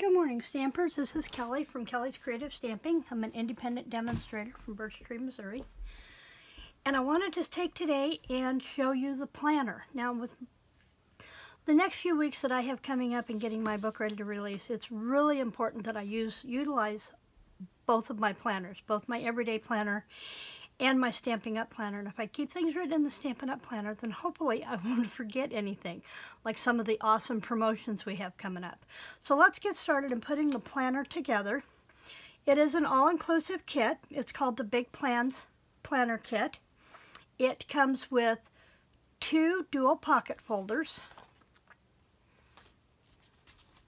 Good morning, Stampers. This is Kelly from Kelly's Creative Stamping. I'm an independent demonstrator from Birch Tree, Missouri. And I wanted to take today and show you the planner. Now, with the next few weeks that I have coming up and getting my book ready to release, it's really important that I utilize both of my planners, both my Everyday Planner and my Stampin' Up! Planner. And if I keep things written in the Stampin' Up! Planner, then hopefully I won't forget anything, like some of the awesome promotions we have coming up. So let's get started in putting the planner together. It is an all-inclusive kit. It's called the Big Plans Planner Kit. It comes with 2 dual pocket folders.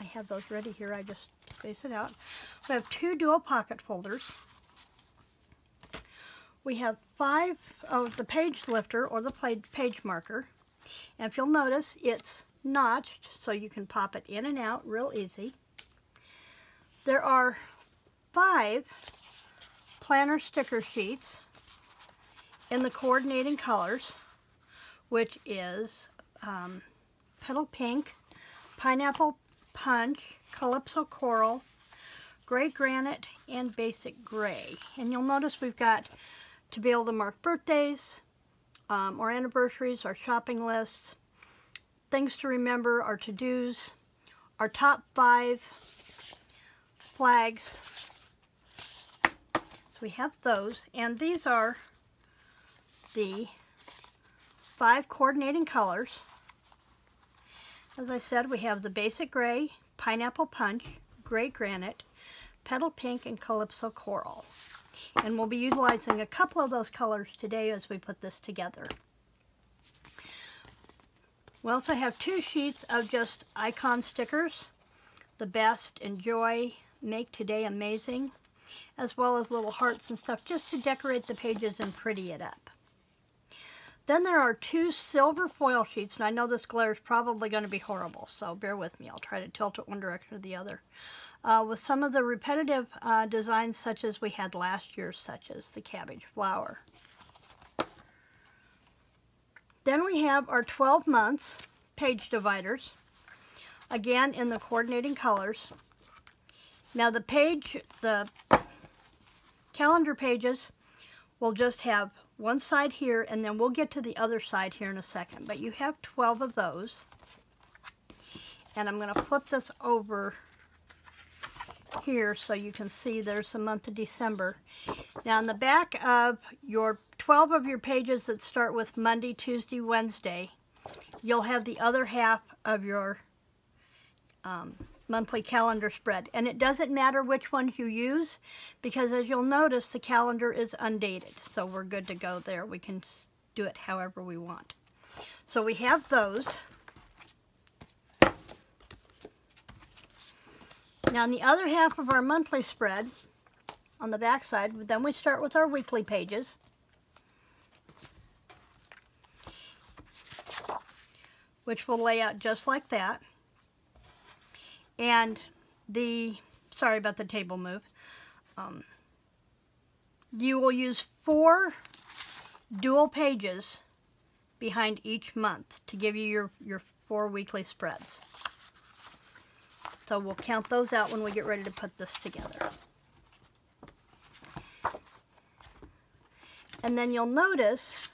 I have those ready here. I just space it out. We have 2 dual pocket folders. We have 5 of the page lifter or the page marker. And if you'll notice, it's notched so you can pop it in and out real easy. There are 5 planner sticker sheets in the coordinating colors, which is Petal Pink, Pineapple Punch, Calypso Coral, Gray Granite, and Basic Gray. And you'll notice we've got to be able to mark birthdays, or anniversaries, our shopping lists, things to remember, our to-dos, our top 5 flags. So we have those, and these are the 5 coordinating colors. As I said, we have the Basic Gray, Pineapple Punch, Gray Granite, Petal Pink, and Calypso Coral. And we'll be utilizing a couple of those colors today as we put this together. We also have 2 sheets of just icon stickers, the best, enjoy, make today amazing, as well as little hearts and stuff just to decorate the pages and pretty it up. Then there are 2 silver foil sheets, and I know this glare is probably going to be horrible, so bear with me. I'll try to tilt it one direction or the other. With some of the repetitive designs such as we had last year, such as the cabbage flower. Then we have our 12 months page dividers, again in the coordinating colors. Now the calendar pages will just have one side here, and then we'll get to the other side here in a second. But you have 12 of those. And I'm going to flip this over here so you can see there's the month of December. Now on the back of your 12 of your pages that start with Monday, Tuesday, Wednesday, you'll have the other half of your monthly calendar spread. And it doesn't matter which ones you use, because as you'll notice, the calendar is undated. So we're good to go there. We can do it however we want. So we have those. Now on the other half of our monthly spread, on the back side, then we start with our weekly pages. Which will lay out just like that. And sorry about the table move. You will use 4 dual pages behind each month to give you your 4 weekly spreads. So we'll count those out when we get ready to put this together. And then you'll notice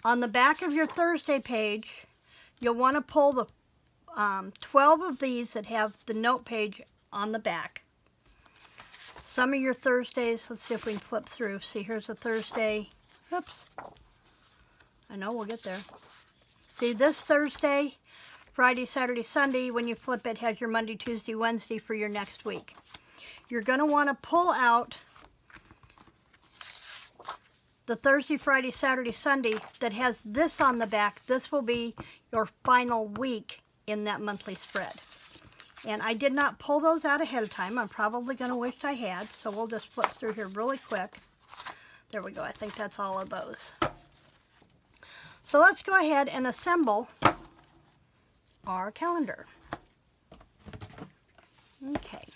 on the back of your Thursday page, you'll want to pull the 12 of these that have the note page on the back. Some of your Thursdays, let's see if we can flip through. See, here's a Thursday. Oops. I know, we'll get there. See, this Thursday, Friday, Saturday, Sunday, when you flip it, has your Monday, Tuesday, Wednesday for your next week. You're going to want to pull out the Thursday, Friday, Saturday, Sunday that has this on the back. This will be your final week in that monthly spread. And I did not pull those out ahead of time. I'm probably going to wish I had, so we'll just flip through here really quick. There we go. I think that's all of those. So let's go ahead and assemble our calendar. Okay.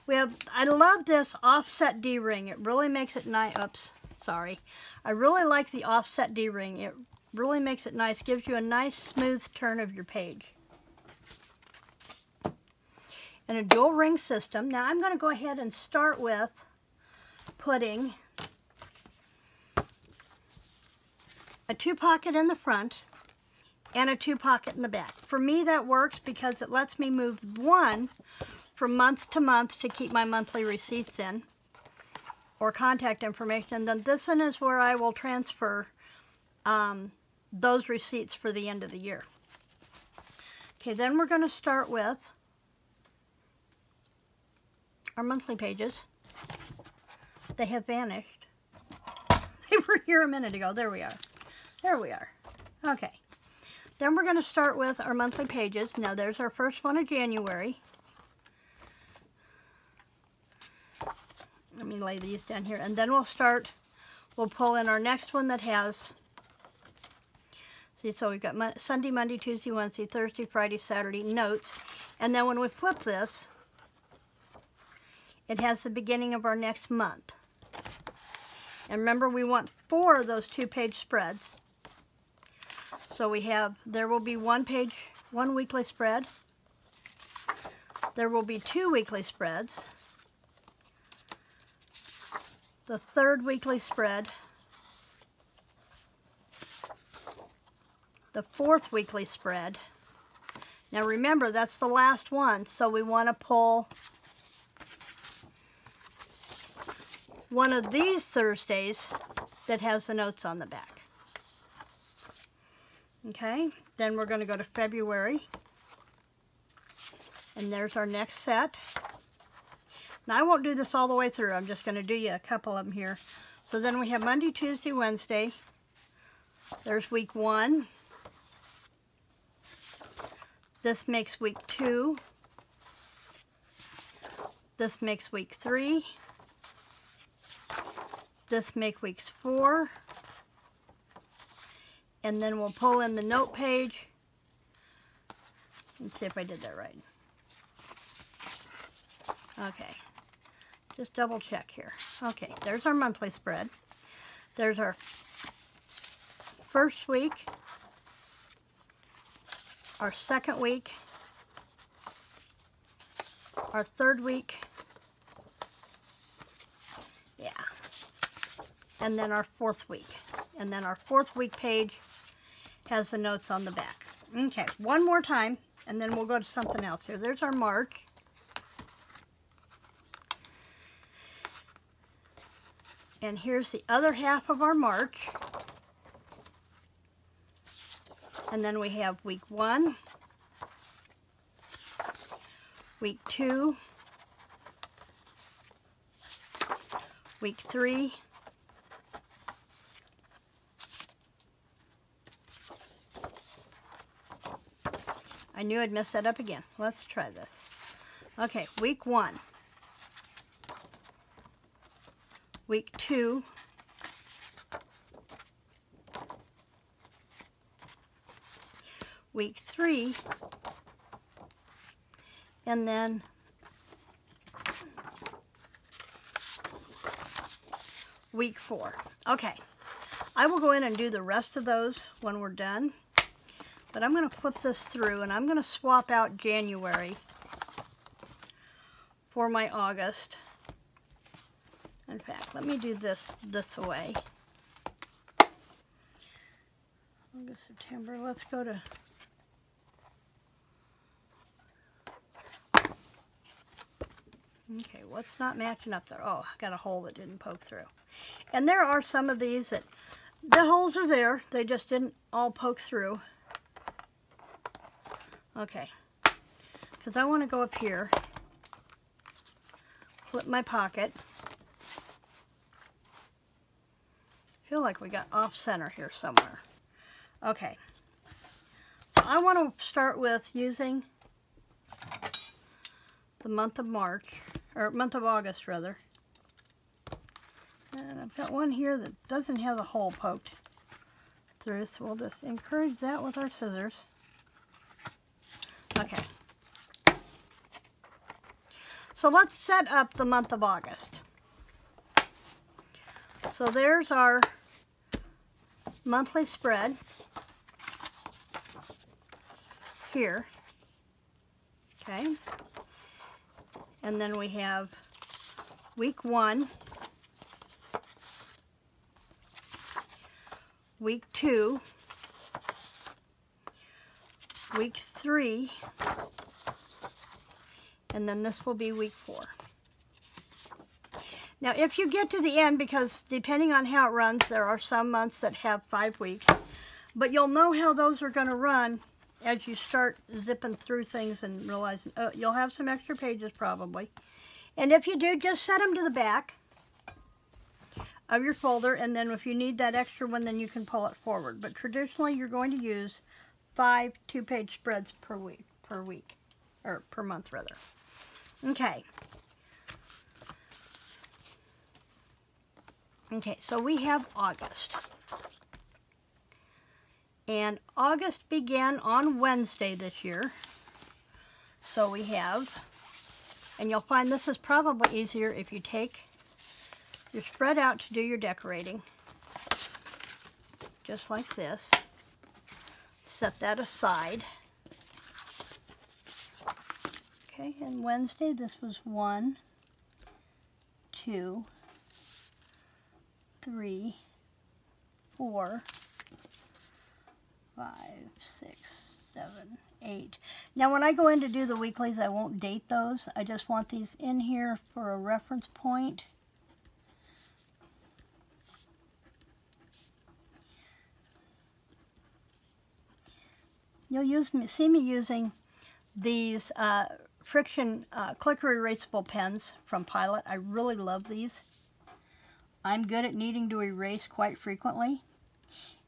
I love this offset D-ring. It really makes it nice. Oops, sorry. I really like the offset D-ring. It really makes it nice. Gives you a nice smooth turn of your page. in a dual ring system. Now I'm going to go ahead and start with putting a 2-pocket in the front and a 2-pocket in the back. For me that works because it lets me move one from month to month to keep my monthly receipts in or contact information. And then this one is where I will transfer those receipts for the end of the year. Okay, then we're going to start with our monthly pages. They have vanished. They were here a minute ago. There we are. There we are. Okay. Then we're going to start with our monthly pages. Now there's our first one of January. Let me lay these down here. And then we'll pull in our next one that has, see, so we've got Sunday, Monday, Tuesday, Wednesday, Thursday, Friday, Saturday, notes. And then when we flip this, it has the beginning of our next month. And remember, we want 4 of those 2-page spreads. So we have, there will be one weekly spread. There will be 2 weekly spreads. The 3rd weekly spread. The 4th weekly spread. Now remember, that's the last one, so we want to pull one of these Thursdays that has the notes on the back. Okay, then we're going to go to February, and there's our next set. Now I won't do this all the way through, I'm just going to do you a couple of them here. So then we have Monday, Tuesday, Wednesday. There's week 1. This makes week 2. This makes week 3. This makes week 4. And then we'll pull in the note page. Let's see if I did that right. Okay. Just double check here. Okay, there's our monthly spread. There's our first week, our second week, our 3rd week, yeah, and then our 4th week. And then our 4th week page has the notes on the back. Okay, one more time, and then we'll go to something else here. There's our March. And here's the other half of our March. And then we have week 1, week 2, week 3, I knew I'd mess that up again. Let's try this. Okay, week 1. Week 2. Week 3. And then week 4. Okay, I will go in and do the rest of those when we're done. But I'm going to flip this through, and I'm going to swap out January for my August. In fact, let me do this way. August, September, let's go to... Okay, what's not matching up there? Oh, I got a hole that didn't poke through. And there are some of these that, the holes are there, they just didn't all poke through. Okay, because I want to go up here, flip my pocket. Feel like we got off center here somewhere. Okay, so I want to start with using the month of March, or month of August rather. And I've got one here that doesn't have a hole poked through, so we'll just encourage that with our scissors. Okay, so let's set up the month of August. So there's our monthly spread here, okay, And then we have week 1, week 2, week 3, and then this will be week 4. Now if you get to the end, because depending on how it runs, there are some months that have 5 weeks, but you'll know how those are going to run as you start zipping through things and realizing you'll have some extra pages probably. And if you do, just set them to the back of your folder, and then if you need that extra one, then you can pull it forward. But traditionally you're going to use 5 2-page spreads per week, or per month rather. Okay. Okay, so we have August. And August began on Wednesday this year. So we have, and you'll find this is probably easier if you take your spread out to do your decorating. Just like this. Set that aside. Okay, and Wednesday this was 1, 2, 3, 4, 5, 6, 7, 8. Now when I go in to do the weeklies, I won't date those. I just want these in here for a reference point. You'll see me using these friction clicker erasable pens from Pilot. I really love these. I'm good at needing to erase quite frequently,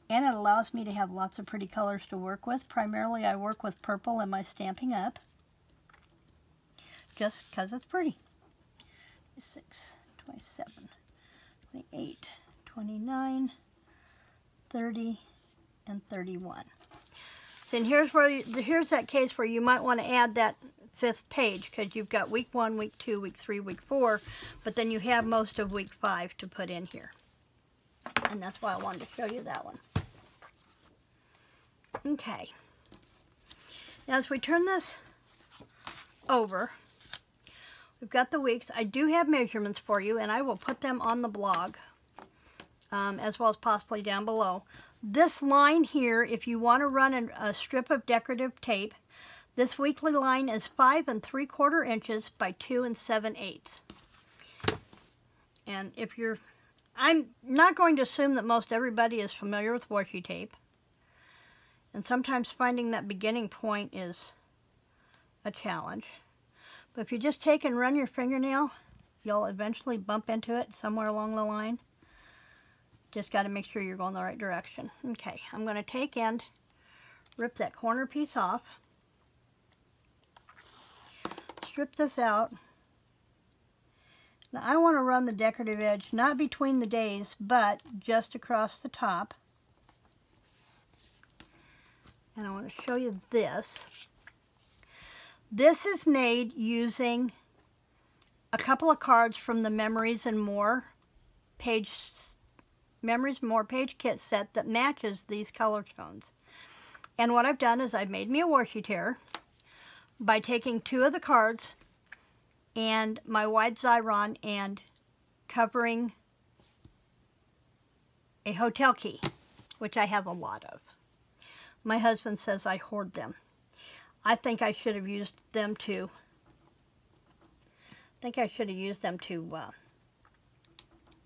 and it allows me to have lots of pretty colors to work with. Primarily I work with purple in my Stampin' Up, just because it's pretty. 26, 27, 28, 29, 30, and 31. So, and here's that case where you might want to add that 5th page, because you've got week 1, week 2, week 3, week 4, but then you have most of week 5 to put in here. And that's why I wanted to show you that one. Okay. Now as we turn this over, we've got the weeks. I do have measurements for you, and I will put them on the blog, as well as possibly down below. This line here, if you want to run a strip of decorative tape, this weekly line is 5 3/4 inches by 2 7/8. And if you're, I'm not going to assume that most everybody is familiar with washi tape. And sometimes finding that beginning point is a challenge. But if you just take and run your fingernail, you'll eventually bump into it somewhere along the line. Just got to make sure you're going the right direction. Okay, I'm going to take and rip that corner piece off. Strip this out. Now I want to run the decorative edge not between the days, but just across the top. And I want to show you this. This is made using a couple of cards from the Memories and More page kit set that matches these color tones. And what I've done is I've made me a washi tear by taking 2 of the cards and my wide Xyron and covering a hotel key, which I have a lot of. My husband says I hoard them. I think I should have used them to,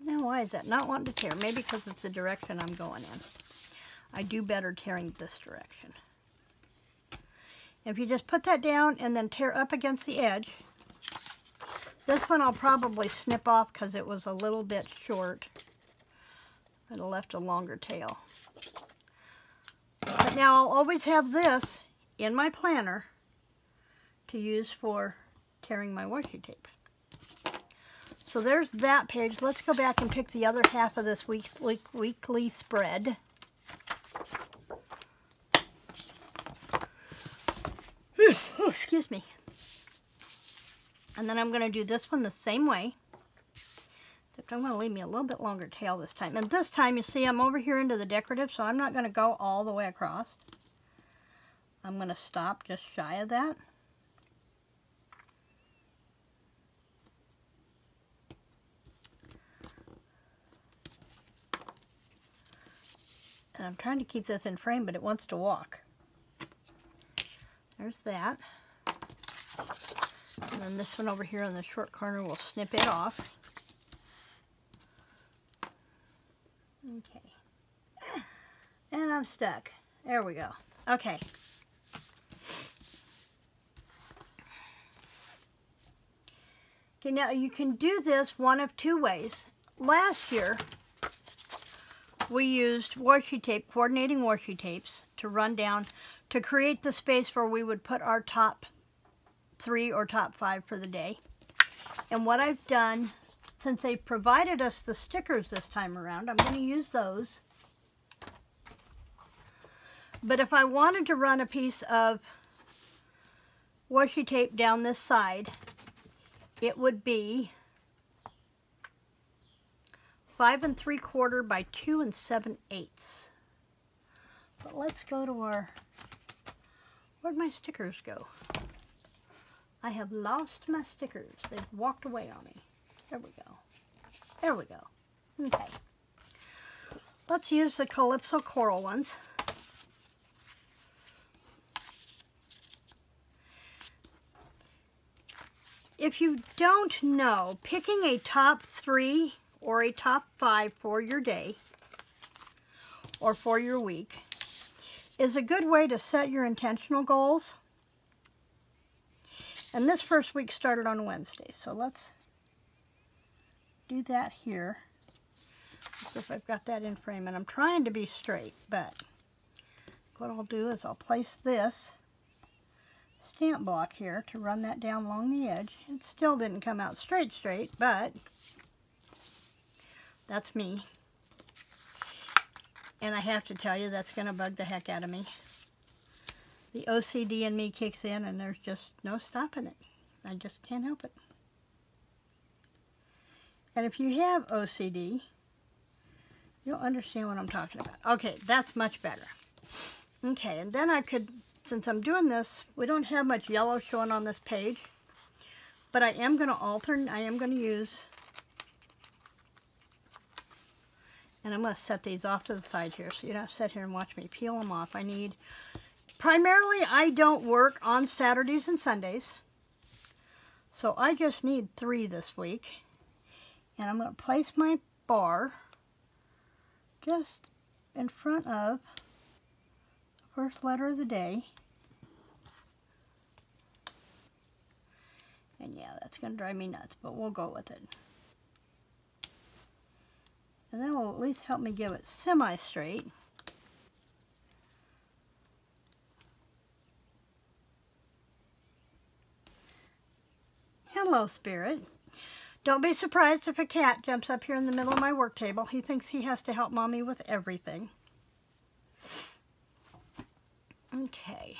now why is that not wanting to tear? Maybe because it's the direction I'm going in. I do better tearing this direction. If you just put that down and then tear up against the edge, this one I'll probably snip off because it was a little bit short. I'd have left a longer tail. But now I'll always have this in my planner to use for tearing my washi tape. So there's that page. Let's go back and pick the other half of this weekly spread. Oh, excuse me. And then I'm going to do this one the same way. Except I'm going to leave me a little bit longer tail this time. And this time, you see, I'm over here into the decorative, so I'm not going to go all the way across. I'm going to stop just shy of that. And I'm trying to keep this in frame, but it wants to walk. There's that. And then this one over here in the short corner, we'll snip it off. Okay. And I'm stuck. There we go. Okay. Okay, now you can do this one of two ways. Last year, we used washi tape, coordinating washi tapes, to run down to create the space where we would put our top 3 or top 5 for the day. And what I've done, since they provided us the stickers this time around, I'm going to use those. But if I wanted to run a piece of washi tape down this side, it would be 5 3/4 by 2 7/8. But let's go to our, where'd my stickers go? I have lost my stickers. They've walked away on me. There we go. There we go. Okay. Let's use the Calypso Coral ones. If you don't know, picking a top 3 or a top 5 for your day or for your week is a good way to set your intentional goals. And this first week started on Wednesday, so let's do that here. Let's see if I've got that in frame, and I'm trying to be straight, but what I'll do is I'll place this stamp block here to run that down along the edge. It still didn't come out straight, but that's me. And I have to tell you, that's going to bug the heck out of me. The OCD in me kicks in, and there's just no stopping it. I just can't help it. And if you have OCD, you'll understand what I'm talking about. Okay, that's much better. Okay, and then I could, since I'm doing this, we don't have much yellow showing on this page, but I am going to alter, I am going to use, and I'm going to set these off to the side here, so you don't sit here and watch me peel them off. I need, primarily I don't work on Saturdays and Sundays, so I just need 3 this week. And I'm going to place my bar just in front of the first letter of the day. And yeah, that's going to drive me nuts, but we'll go with it. And that will at least help me give it semi-straight. Hello, Spirit. Don't be surprised if a cat jumps up here in the middle of my work table. He thinks he has to help Mommy with everything. Okay.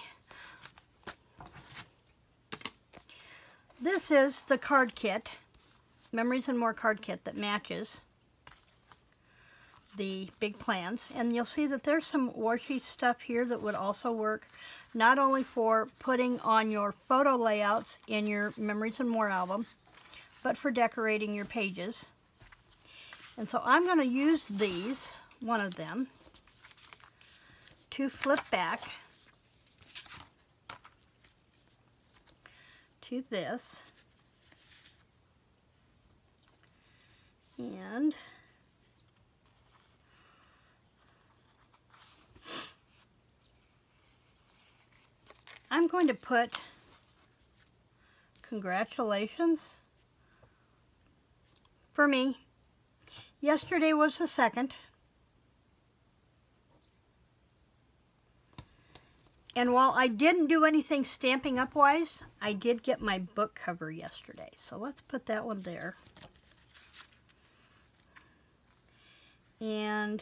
This is the card kit, Memories and More card kit that matches the big plans. And you'll see that there's some washi stuff here that would also work not only for putting on your photo layouts in your Memories and More album, but for decorating your pages. And so I'm going to use these, one of them, to flip back to this. And I'm going to put congratulations for me. Yesterday was the 2nd. And while I didn't do anything Stampin' Up wise, I did get my book cover yesterday. So let's put that one there. And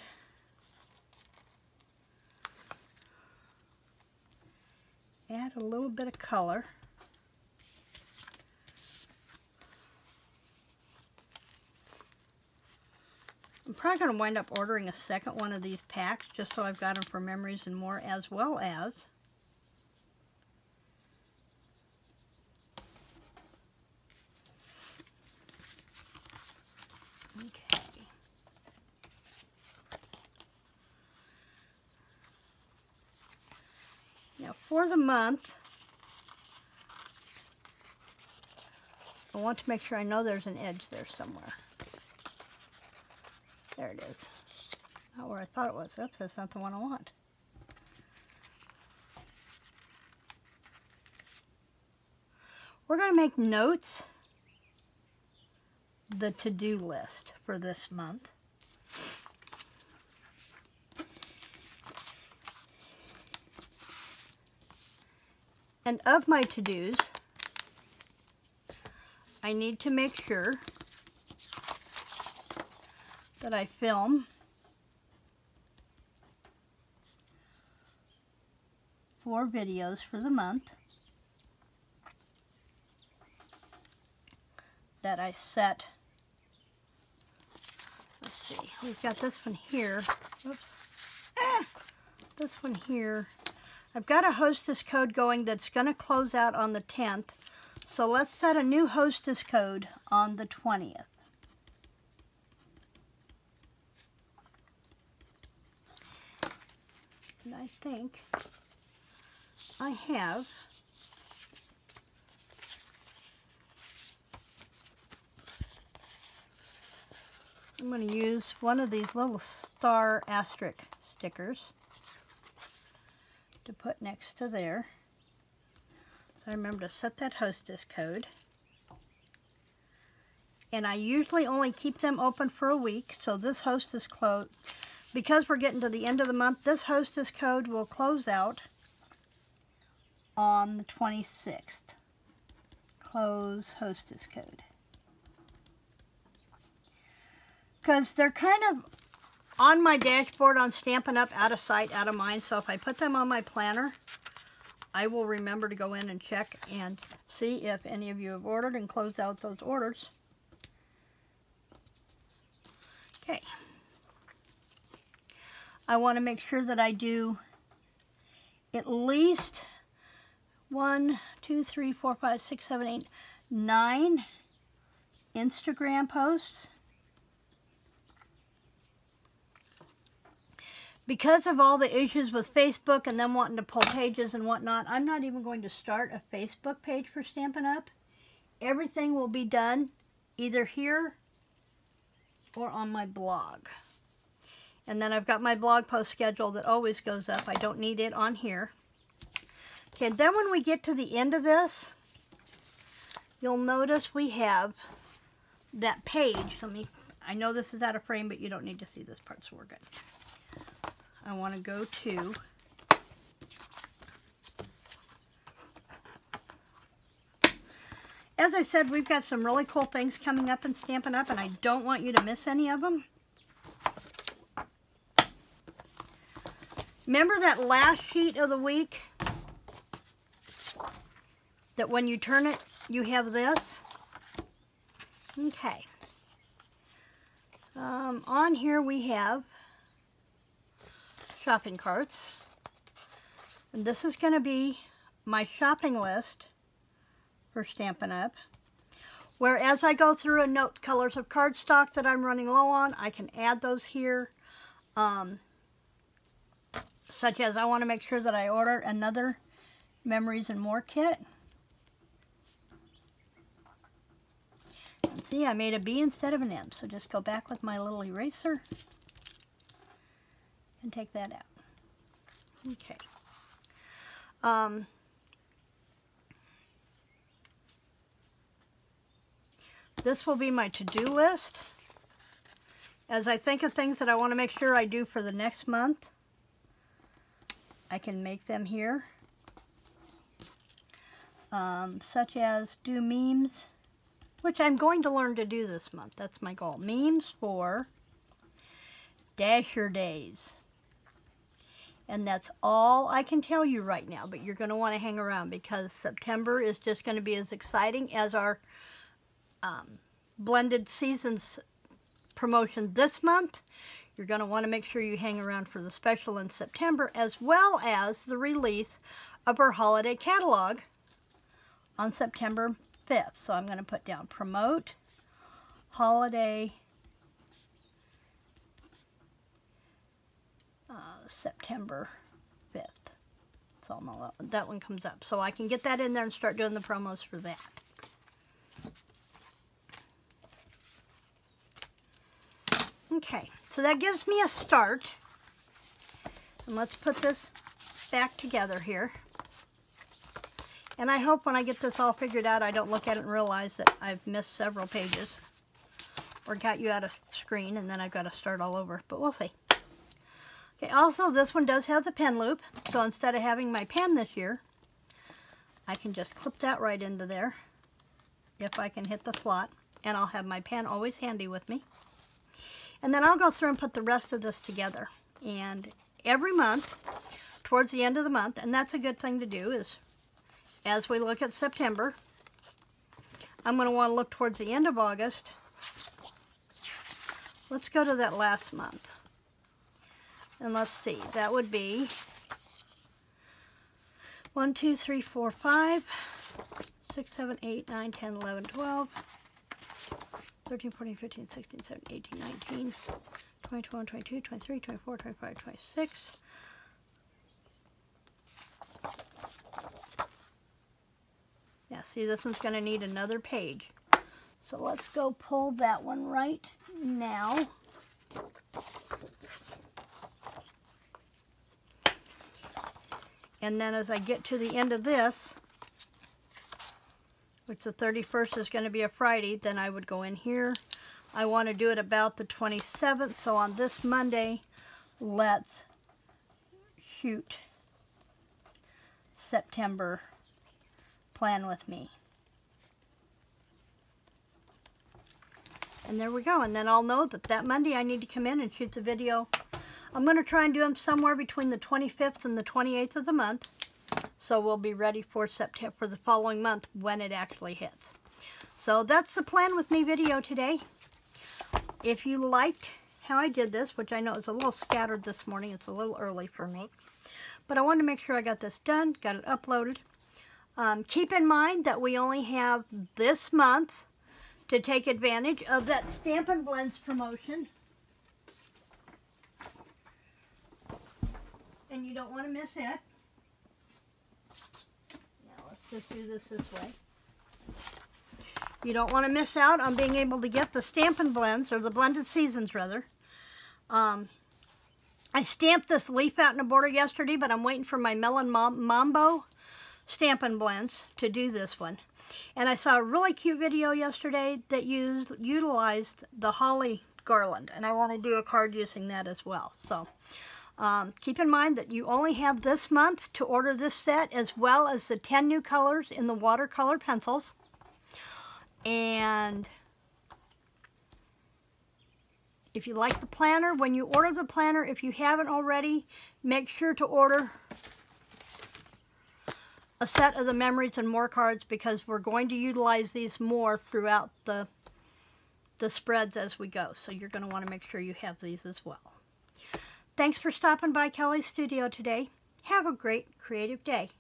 add a little bit of color. I'm probably going to wind up ordering a second one of these packs just so I've got them for Memories and More, as well as for the month, I want to make sure I know there's an edge there somewhere. There it is. Not where I thought it was. Oops, that's not the one I want. We're going to make notes, the to-do list for this month. And of my to-dos, I need to make sure that I film 4 videos for the month that I set. Let's see, we've got this one here. Oops. This one here. I've got a hostess code going that's going to close out on the 10th. So let's set a new hostess code on the 20th. And I think I have I'm going to use one of these little star asterisk stickers to put next to there. So I remember to set that hostess code. And I usually only keep them open for a week, so this hostess code, because we're getting to the end of the month, this hostess code will close out on the 26th. Close hostess code. Because they're kind of on my dashboard on Stampin' Up, out of sight, out of mind. So if I put them on my planner, I will remember to go in and check and see if any of you have ordered and close out those orders. Okay. I want to make sure that I do at least 1, 2, 3, 4, 5, 6, 7, 8, 9 Instagram posts. Because of all the issues with Facebook and them wanting to pull pages and whatnot, I'm not even going to start a Facebook page for Stampin' Up. Everything will be done either here or on my blog. And then I've got my blog post schedule that always goes up. I don't need it on here. Okay, then when we get to the end of this, you'll notice we have that page. I know this is out of frame, but you don't need to see this part, so we're good. I want to go to as I said, we've got some really cool things coming up in Stampin' Up, and I don't want you to miss any of them. Remember that last sheet of the week? That when you turn it, you have this? Okay. On here we have shopping carts. And this is going to be my shopping list for Stampin' Up. Where as I go through and note colors of cardstock that I'm running low on, I can add those here. Such as I want to make sure that I order another Memories and More kit. And see, I made a B instead of an M, so just go back with my little eraser and take that out. Okay. This will be my to-do list. As I think of things that I want to make sure I do for the next month, I can make them here. Such as do memes, which I'm going to learn to do this month. That's my goal. Memes for Dasher Days. And that's all I can tell you right now, but you're going to want to hang around because September is just going to be as exciting as our blended seasons promotion this month. You're going to want to make sure you hang around for the special in September, as well as the release of our holiday catalog on September 5th. So I'm going to put down promote holiday September 5th. That's all know that one comes up. So I can get that in there and start doing the promos for that. Okay, so that gives me a start. And let's put this back together here. And I hope when I get this all figured out, I don't look at it and realize that I've missed several pages or got you out of screen and then I've got to start all over, but we'll see. Okay, also this one does have the pen loop, so instead of having my pen this year, I can just clip that right into there if I can hit the slot, and I'll have my pen always handy with me. And then I'll go through and put the rest of this together. And every month, towards the end of the month, and that's a good thing to do, is as we look at September, I'm going to want to look towards the end of August. Let's go to that last month. And let's see, that would be 1, 2, 3, 4, 5, 6, 7, 8, 9, 10, 11, 12, 13, 14, 15, 16, 17, 18, 19, 20, 21, 22, 23, 24, 25, 26. Yeah, see, this one's going to need another page. So let's go pull that one right now. And then as I get to the end of this, which the 31st is going to be a Friday, then I would go in here. I want to do it about the 27th, so on this Monday, let's shoot September Plan With Me. And there we go, and then I'll know that that Monday I need to come in and shoot the video. I'm going to try and do them somewhere between the 25th and the 28th of the month, so we'll be ready for September, for the following month when it actually hits. So that's the Plan With Me video today. If you liked how I did this, which I know is a little scattered this morning, it's a little early for me, but I wanted to make sure I got this done, got it uploaded. Keep in mind that we only have this month to take advantage of that Stampin' Blends promotion. And you don't want to miss it. Now let's just do this way. You don't want to miss out on being able to get the Stampin' Blends, or the Blended Seasons rather. I stamped this leaf out in a border yesterday, but I'm waiting for my Melon Mambo Stampin' Blends to do this one. And I saw a really cute video yesterday that utilized the holly garland, and I want to do a card using that as well. So keep in mind that you only have this month to order this set, as well as the 10 new colors in the watercolor pencils. And if you like the planner, when you order the planner, if you haven't already, make sure to order a set of the Memories and More cards, because we're going to utilize these more throughout the spreads as we go. So you're going to want to make sure you have these as well. Thanks for stopping by Kelly's studio today. Have a great creative day.